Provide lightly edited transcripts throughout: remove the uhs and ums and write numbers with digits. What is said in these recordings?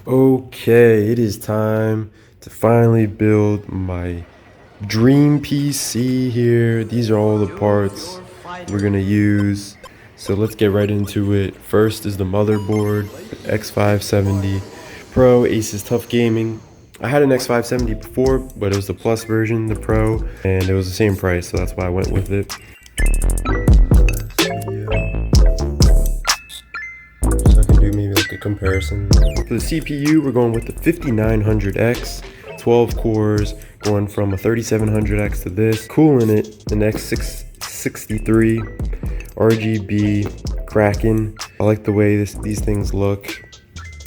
Okay, it is time to finally build my dream PC here. These are all the parts we're gonna use. So let's get right into it. First is the motherboard, X570 Pro, Asus Tough Gaming. I had an X570 before, but it was the Plus version, the Pro, and it was the same price, so that's why I went with it. So I can do maybe like a comparison. For the CPU, we're going with the 5900X, 12 cores, going from a 3700X to this. Cooling it, an X663 RGB Kraken. I like the way these things look.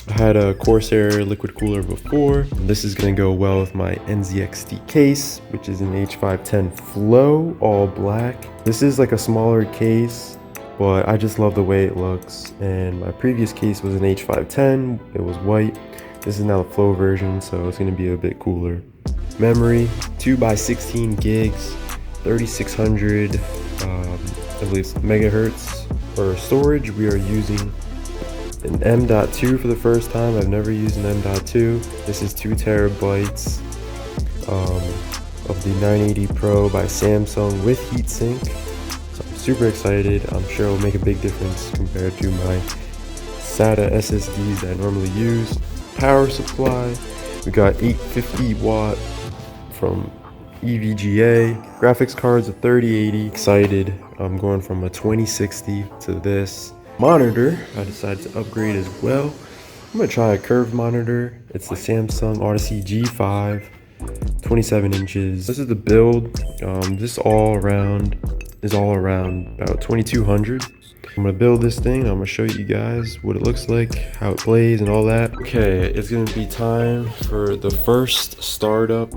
I had a Corsair liquid cooler before. This is gonna go well with my NZXT case, which is an H510 Flow, all black. This is like a smaller case, but I just love the way it looks. And my previous case was an H510, it was white. This is now the Flow version, so it's gonna be a bit cooler. Memory, 2x16 gigs, 3600, I believe megahertz. For storage, we are using an M.2 for the first time. I've never used an M.2. This is 2 terabytes of the 980 Pro by Samsung with Heatsink. So I'm super excited. I'm sure it'll make a big difference compared to my SATA SSDs that I normally use. Power supply, we got 850 watt from EVGA. Graphics cards, a 3080. Excited. I'm going from a 2060 to this. Monitor, I decided to upgrade as well. I'm gonna try a curved monitor. It's the Samsung Odyssey G5, 27 inches. This is the build. This all around is all around about 2200. I'm gonna build this thing. I'm gonna show you guys what it looks like, how it plays and all that. Okay, it's gonna be time for the first startup.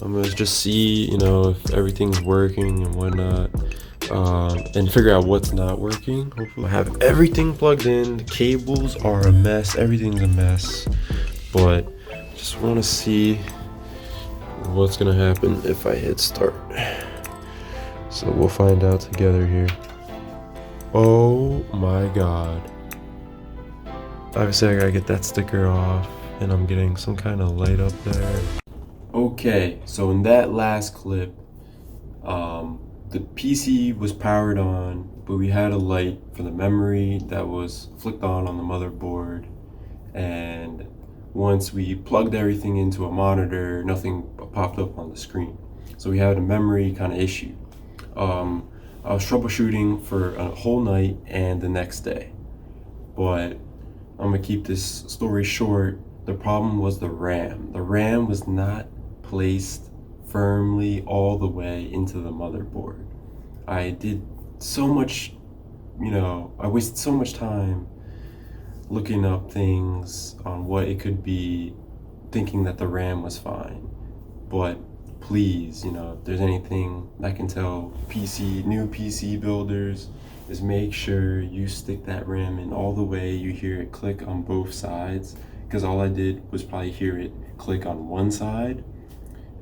I'm gonna just see, if everything's working and whatnot. And figure out what's not working. Hopefully I have everything plugged in. The cables are a mess, everything's a mess, but just want to see what's gonna happen if I hit start. So we'll find out together here. Oh my god, obviously I gotta get that sticker off, and I'm getting some kind of light up there. Okay, so in that last clip, the PC was powered on, but we had a light for the memory that was flicked on the motherboard. And once we plugged everything into a monitor, nothing popped up on the screen. So we had a memory kind of issue. I was troubleshooting for a whole night and the next day. But I'm gonna keep this story short. The problem was the RAM. The RAM was not placed firmly all the way into the motherboard. I did so much, I wasted so much time looking up things on what it could be, thinking that the RAM was fine. But please, if there's anything I can tell new PC builders, is make sure you stick that RAM in all the way. You hear it click on both sides, because all I did was probably hear it click on one side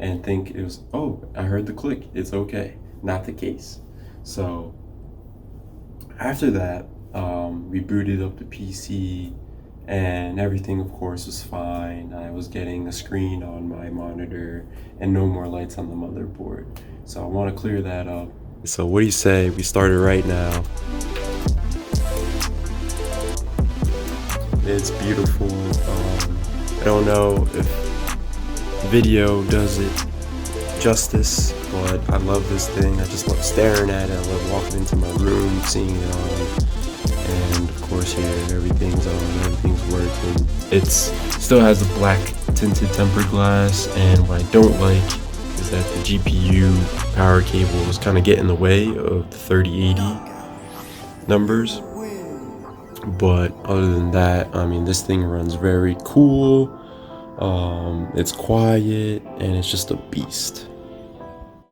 and think it was, oh, I heard the click, it's okay. Not the case. So after that, we booted up the PC and everything, of course, was fine. I was getting a screen on my monitor and no more lights on the motherboard. So I want to clear that up. So what do you say we started right now? It's beautiful. I don't know if video does it justice, but I love this thing. I just love staring at it. I love walking into my room, seeing it on, and of course here everything's on, everything's working. It still has the black tinted tempered glass, and what I don't like is that the GPU power cable is kind of getting in the way of the 3080 numbers. But other than that, I mean, this thing runs very cool. It's quiet and it's just a beast.